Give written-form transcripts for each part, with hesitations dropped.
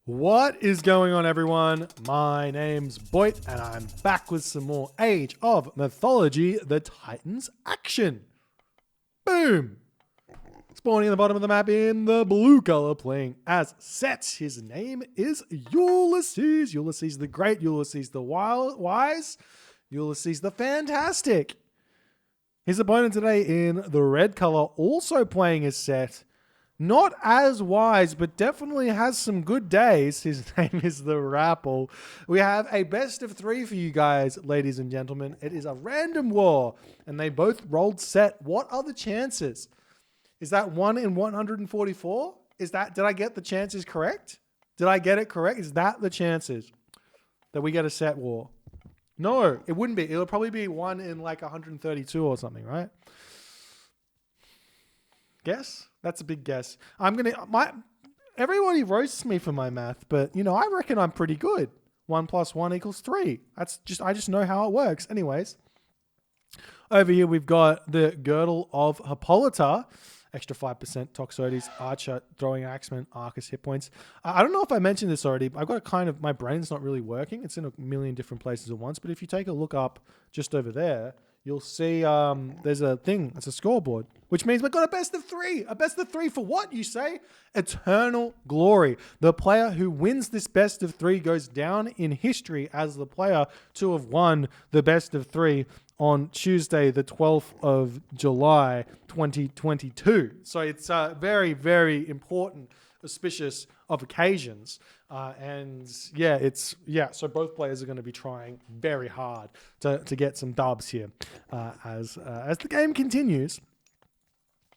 What is going on, everyone? My name's Boit, and I'm back with some more Age of Mythology, the Titans action. Boom! Spawning at the bottom of the map in the blue color, playing as Set. His name is Ulysses. Ulysses the Great, Ulysses the Wise, Ulysses the Fantastic. His opponent today in the red color, also playing as Set. Not as wise, but definitely has some good days. His name is the Rapl. We have a best of three for you guys, ladies and gentlemen. It is a random war, and they both rolled Set. What are the chances? Is that 1 in 144? Did I get the chances correct? Did I get it correct? Is that the chances that we get a Set war? No, it wouldn't be. It'll probably be 1 in like 132 or something, right? Guess? That's a big guess. Everybody roasts me for my math, but I reckon I'm pretty good. 1 + 1 = 3. I just know how it works. Anyways, over here we've got the Girdle of Hippolyta, extra 5% Toxotes, Archer, Throwing Axeman, Arcus hit points. I don't know if I mentioned this already, but I've got my brain's not really working. It's in a million different places at once, but if you take a look up just over there, you'll see there's a thing. It's a scoreboard, which means we've got a best of three. A best of three for what, you say? Eternal glory. The player who wins this best of three goes down in history as the player to have won the best of three on Tuesday, the 12th of July, 2022. So it's very, very important, auspicious of occasions. So both players are going to be trying very hard to get some dubs here as the game continues.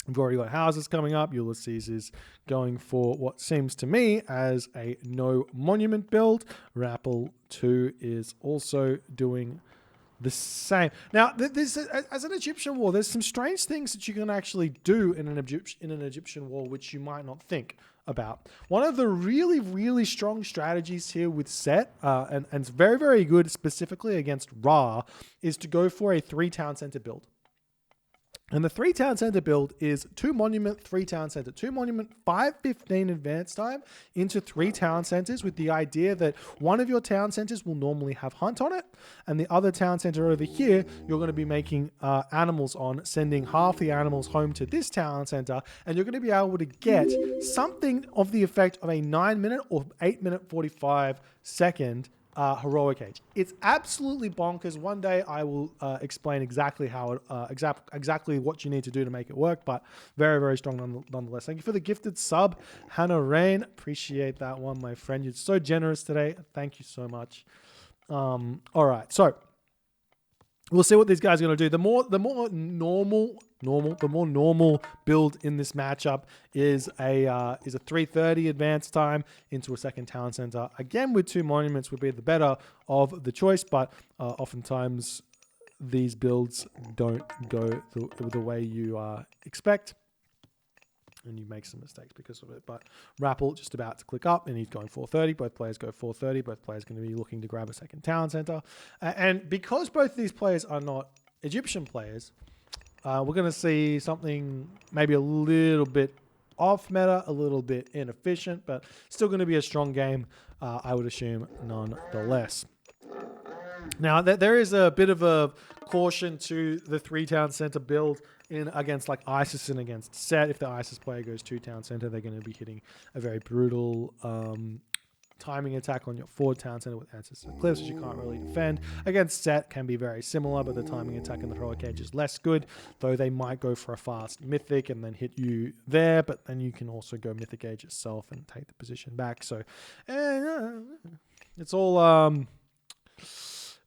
We've already got houses coming up. Ulysses is going for what seems to me as a no monument build. Rapl 2 is also doing the same. Now, as an Egyptian war, there's some strange things that you can actually do in an Egyptian war which you might not think about. One of the really, really strong strategies here with Set, and it's very, very good specifically against Ra, is to go for a 3-town center build. And the 3-town center build is 2 monument, 3-town center. 2 monument, 515 advance time into 3 town centers, with the idea that one of your town centers will normally have hunt on it, and the other town center over here, you're going to be making animals on, sending half the animals home to this town center, and you're going to be able to get something of the effect of a 9-minute or 8-minute 45-second heroic age. It's absolutely bonkers. One day I will explain exactly how it, exactly what you need to do to make it work, but very, very strong nonetheless. Thank you for the gifted sub, Hannah Rain. Appreciate that one, my friend. You're so generous today. Thank you so much. All right, so we'll see what these guys are going to do. The more normal build in this matchup is a 3:30 advance time into a second town center. Again, with 2 monuments would be the better of the choice, but oftentimes these builds don't go the way you expect, and you make some mistakes because of it. But Rapl just about to click up, and he's going 4:30. Both players go 4:30. Both players going to be looking to grab a second town center. And because both these players are not Egyptian players, we're going to see something maybe a little bit off meta, a little bit inefficient, but still going to be a strong game, I would assume, nonetheless. Now, there is a bit of a caution to the 3-town center build against like Isis and against Set. If the Isis player goes 2-town center, they're going to be hitting a very brutal timing attack on your 4-town center with ancestor cliffs, which you can't really defend. Against Set can be very similar, but the timing attack in the heroic age is less good, though they might go for a fast mythic and then hit you there, but then you can also go mythic age itself and take the position back. So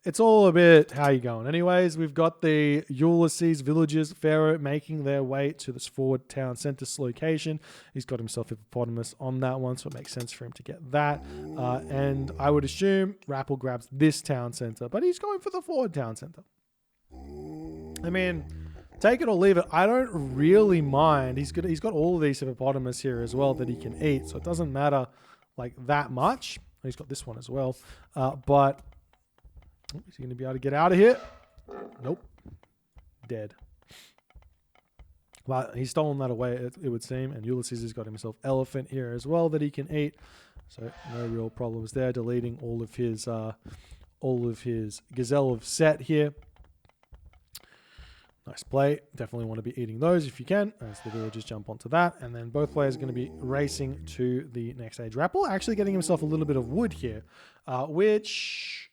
it's all a bit how you going. Anyways, we've got the Ulysses villagers, Pharaoh, making their way to this forward town center location. He's got himself a hippopotamus on that one, so it makes sense for him to get that. And I would assume Rapl grabs this town center, but he's going for the forward town center. I mean, take it or leave it. I don't really mind. He's got all of these hippopotamus here as well that he can eat, so it doesn't matter like that much. He's got this one as well, but is he going to be able to get out of here? Nope. Dead. Well, he's stolen that away, it would seem. And Ulysses has got himself elephant here as well that he can eat. So no real problems there. Deleting all of his Gazelle of Set here. Nice play. Definitely want to be eating those if you can, as the villagers jump onto that. And then both players are going to be racing to the next stage. Rapl actually getting himself a little bit of wood here, which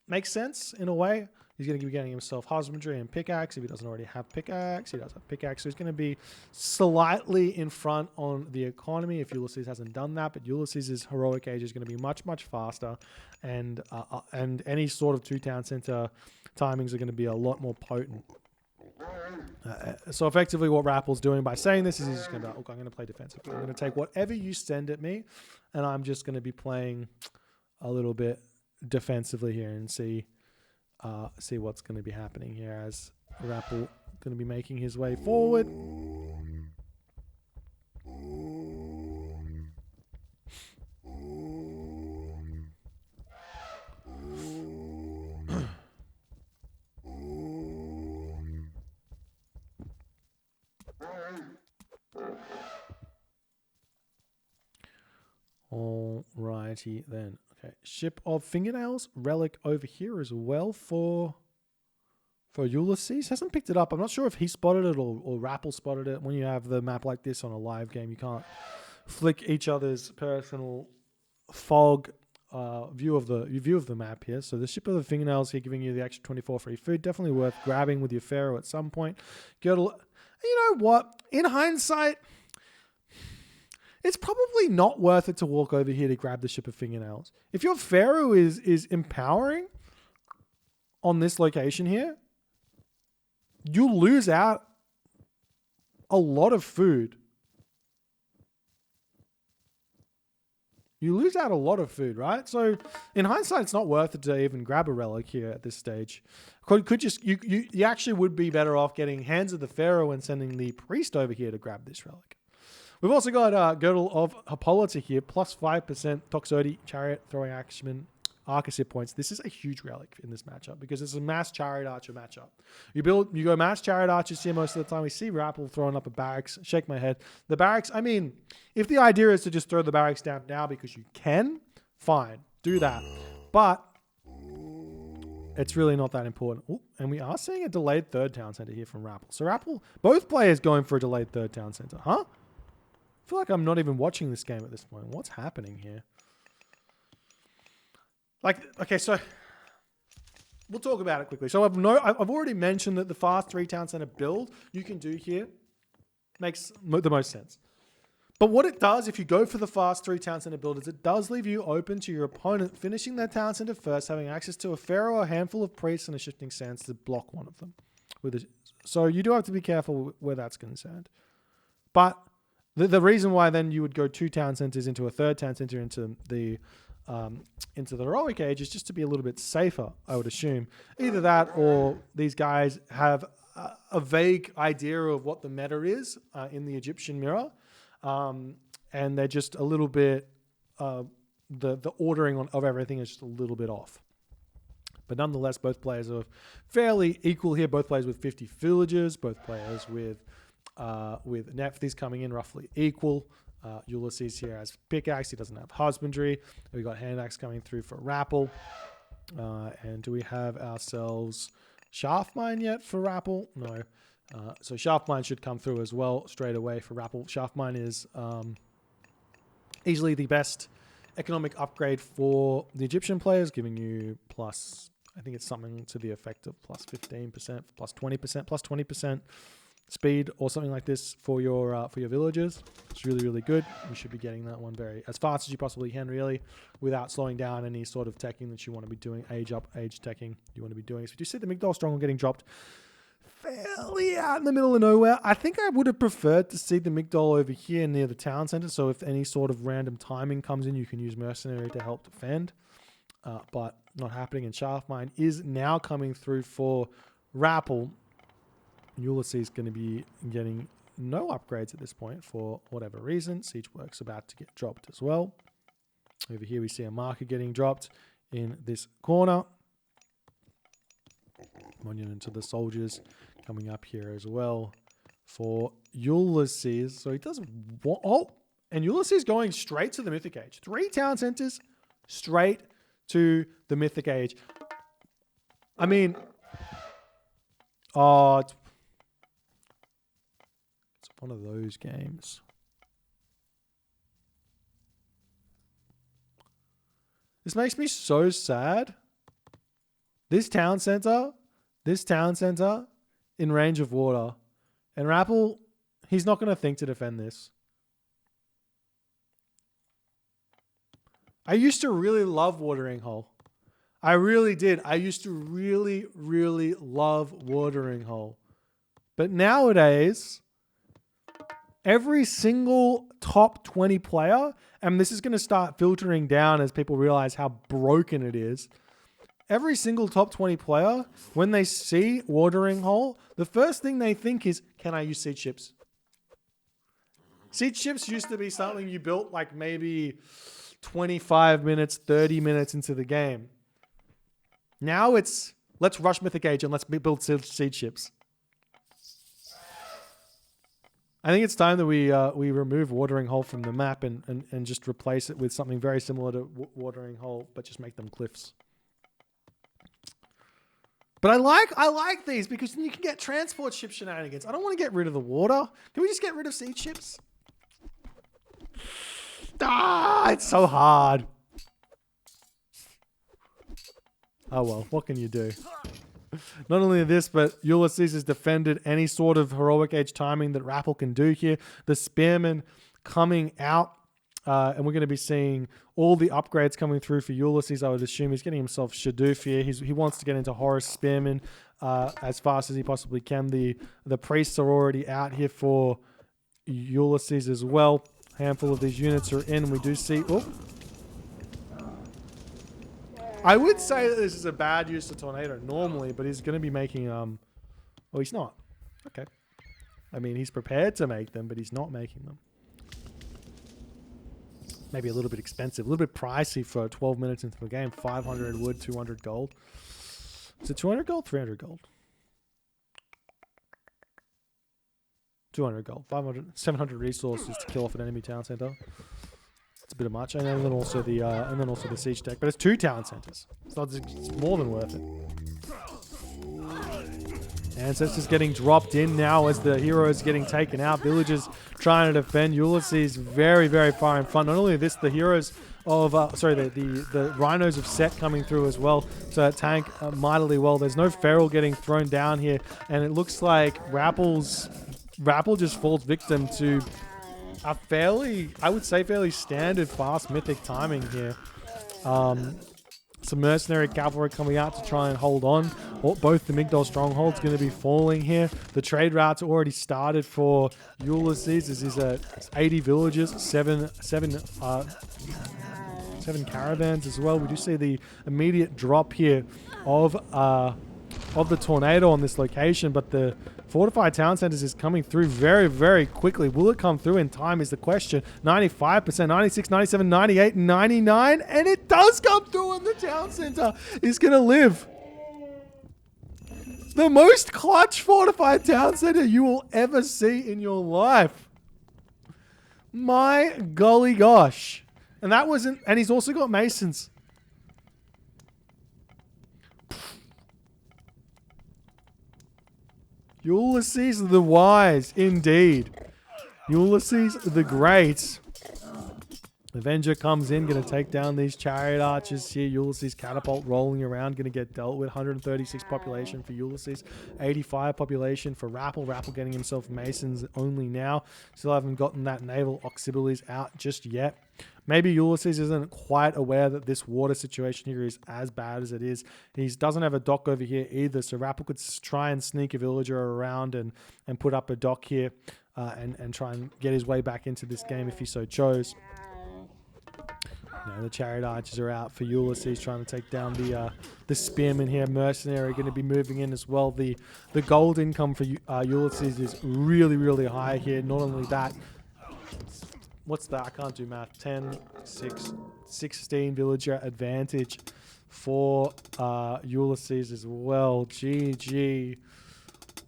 makes sense in a way. He's going to be getting himself husbandry and pickaxe. If he doesn't already have pickaxe, he does have pickaxe. So he's going to be slightly in front on the economy if Ulysses hasn't done that. But Ulysses' heroic age is going to be much, much faster. And any sort of 2 town center timings are going to be a lot more potent. So effectively what Rapl's doing by saying this is he's just going to be like, okay, I'm going to play defensively. I'm going to take whatever you send at me, and I'm just going to be playing a little bit defensively here and see what's going to be happening here as Rapl going to be making his way forward. Alrighty then. Okay, Ship of Fingernails relic over here as well for Ulysses. Hasn't picked it up. I'm not sure if he spotted it or Rapl spotted it. When you have the map like this on a live game, you can't flick each other's personal fog view of the map here. So the Ship of the Fingernails here giving you the extra 24 free food. Definitely worth grabbing with your Pharaoh at some point. You know what? In hindsight, it's probably not worth it to walk over here to grab the Ship of Fingernails. If your Pharaoh is empowering on this location here, you'll lose out a lot of food. You lose out a lot of food, right? So in hindsight, it's not worth it to even grab a relic here at this stage. You actually would be better off getting Hands of the Pharaoh and sending the priest over here to grab this relic. We've also got Girdle of Hippolyta here, plus 5% Toxotes, Chariot, Throwing Axeman, Arcus hit points. This is a huge relic in this matchup because it's a mass Chariot Archer matchup. You go mass Chariot Archers here most of the time. We see Rapl throwing up a barracks. Shake my head. The barracks, I mean, if the idea is to just throw the barracks down now because you can, fine, do that. But it's really not that important. Ooh, and we are seeing a delayed 3rd town center here from Rapl. So Rapl, both players going for a delayed 3rd town center. Huh? I feel like I'm not even watching this game at this point. What's happening here? Okay, so we'll talk about it quickly. So I've already mentioned that the fast 3 town center build you can do here makes the most sense. But what it does if you go for the fast 3 town center build is it does leave you open to your opponent finishing their town center first, having access to a Pharaoh, a handful of priests, and a shifting sands to block one of them. So you do have to be careful where that's concerned. But the reason why then you would go 2 town centers into a 3rd town center into the heroic age is just to be a little bit safer, I would assume. Either that or these guys have a vague idea of what the meta is in the Egyptian mirror, and they're just a little bit the ordering of everything is just a little bit off. But nonetheless, both players are fairly equal here. Both players with 50 villagers, both players with Nephthys coming in roughly equal. Ulysses here has pickaxe. He doesn't have husbandry. We got hand axe coming through for Rapl. And do we have ourselves shaft mine yet for Rapl? No. So shaft mine should come through as well straight away for Rapl. Shaft mine is easily the best economic upgrade for the Egyptian players, giving you plus, I think it's something to the effect of plus 15%, plus 20%, plus 20%. Speed or something like this for your villagers. It's really, really good. You should be getting that one as fast as you possibly can, really, without slowing down any sort of teching that you want to be doing. Age up, age teching you want to be doing. So do you see the Migdol Stronghold getting dropped fairly out in the middle of nowhere? I think I would have preferred to see the Migdol over here near the town center. So if any sort of random timing comes in, you can use Mercenary to help defend. But not happening. And Shaft Mine is now coming through for Rapl. Ulysses is going to be getting no upgrades at this point for whatever reason. Siege Work's about to get dropped as well. Over here we see a marker getting dropped in this corner. Monument to the soldiers coming up here as well for Ulysses. So he does And Ulysses going straight to the Mythic Age. 3 town centers straight to the Mythic Age. I mean, it's one of those games. This makes me so sad. This town center in range of water. And Rapl, he's not going to think to defend this. I used to really love Watering Hole. I really did. I used to really, really love Watering Hole. But nowadays, every single top 20 player, and this is going to start filtering down as people realize how broken it is. Every single top 20 player, when they see Watering Hole, the first thing they think is, can I use seed chips? Seed chips used to be something you built like maybe 25 minutes, 30 minutes into the game. Now it's, let's rush Mythic Age and let's build seed chips. I think it's time that we remove Watering Hole from the map and just replace it with something very similar to Watering Hole, but just make them cliffs. But I like these because you can get transport ship shenanigans. I don't want to get rid of the water. Can we just get rid of seed ships? It's so hard. Oh well, what can you do? Not only this, but Ulysses has defended any sort of heroic age timing that Rapl can do here. The Spearman coming out, and we're going to be seeing all the upgrades coming through for Ulysses. I would assume he's getting himself Shadoof here. He wants to get into Horus Spearman as fast as he possibly can. The priests are already out here for Ulysses as well. Handful of these units are in. We do see... Oh. I would say that this is a bad use of Tornado normally, but he's going to be making... Oh, he's not. Okay. I mean, he's prepared to make them, but he's not making them. Maybe a little bit expensive. A little bit pricey for 12 minutes into the game. 500 wood, 200 gold. Is it 200 gold? 300 gold. 200 gold. 500, 700 resources to kill off an enemy town center. It's a bit of much, and then also the siege deck. But it's 2 town centers, so it's more than worth it. Ancestors getting dropped in now as the heroes getting taken out. Villagers trying to defend. Ulysses very, very far in front. Not only this, the heroes of the rhinos of Set coming through as well to tank mightily well. There's no feral getting thrown down here, and it looks like Rapl just falls victim to a fairly standard fast mythic timing here. Some mercenary cavalry coming out to try and hold on. Both the Migdol strongholds going to be falling here. The trade routes already started for Ulysses. This is 80 villages, seven caravans as well. We do see the immediate drop here of the tornado on this location, but the fortified town centers is coming through very, very quickly. Will it come through in time is the question. 95%, 96, 97, 98, 99, and it does come through, and the town center is going to live. The most clutch fortified town center you will ever see in your life. My golly gosh. And that wasn't, and he's also got masons. Ulysses the Wise, indeed. Ulysses the Great. Avenger comes in, going to take down these chariot archers here. Ulysses catapult rolling around, going to get dealt with. 136 population for Ulysses. 85 population for Rapl. Rapl getting himself masons only now. Still haven't gotten that naval auxiliaries out just yet. Maybe Ulysses isn't quite aware that this water situation here is as bad as it is. He doesn't have a dock over here either, so Rapl could try and sneak a villager around and put up a dock here and try and get his way back into this game if he so chose. Now the chariot archers are out for Ulysses, trying to take down the spearmen here. Mercenary going to be moving in as well. The gold income for Ulysses is really, really high here. Not only that, what's that? I can't do math. 10, 6, 16 villager advantage for Ulysses as well. GG.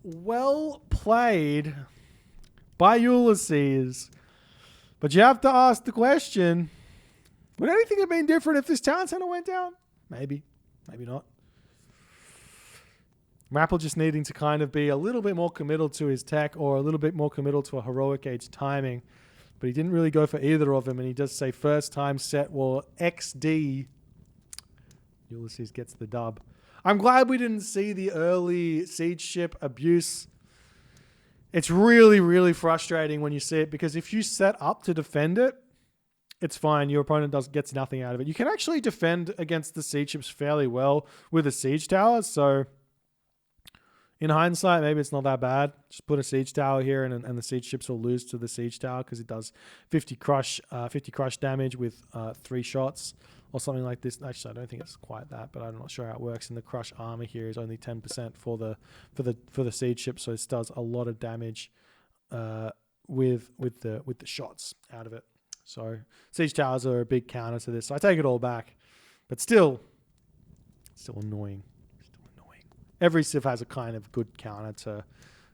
Well played by Ulysses. But you have to ask the question, would anything have been different if this town center went down? Maybe. Maybe not. Rapl just needing to kind of be a little bit more committal to his tech or a little bit more committal to a heroic age timing. But he didn't really go for either of them. And he does say first time set war XD. Ulysses gets the dub. I'm glad we didn't see the early siege ship abuse. It's really, really frustrating when you see it, because if you set up to defend it, it's fine. Your opponent gets nothing out of it. You can actually defend against the siege ships fairly well with a siege tower. So in hindsight, maybe it's not that bad. Just put a siege tower here, and the siege ships will lose to the siege tower because it does 50 crush damage with 3 shots or something like this. Actually, I don't think it's quite that, but I'm not sure how it works. And the crush armor here is only 10% for the siege ship, so it does a lot of damage with the shots out of it. So siege towers are a big counter to this. So I take it all back, but still annoying. Every civ has a kind of good counter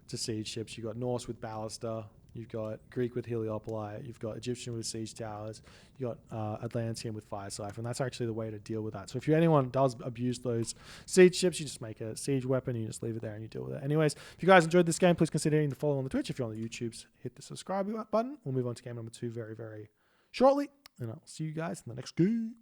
to siege ships. You've got Norse with Ballista. You've got Greek with Heliopolite. You've got Egyptian with siege towers. You've got Atlantean with fire siphon. That's actually the way to deal with that. So if anyone does abuse those siege ships, you just make a siege weapon. You just leave it there and you deal with it. Anyways, if you guys enjoyed this game, please consider hitting the follow on the Twitch. If you're on the YouTubes, hit the subscribe button. We'll move on to game number 2 very, very shortly. And I'll see you guys in the next game.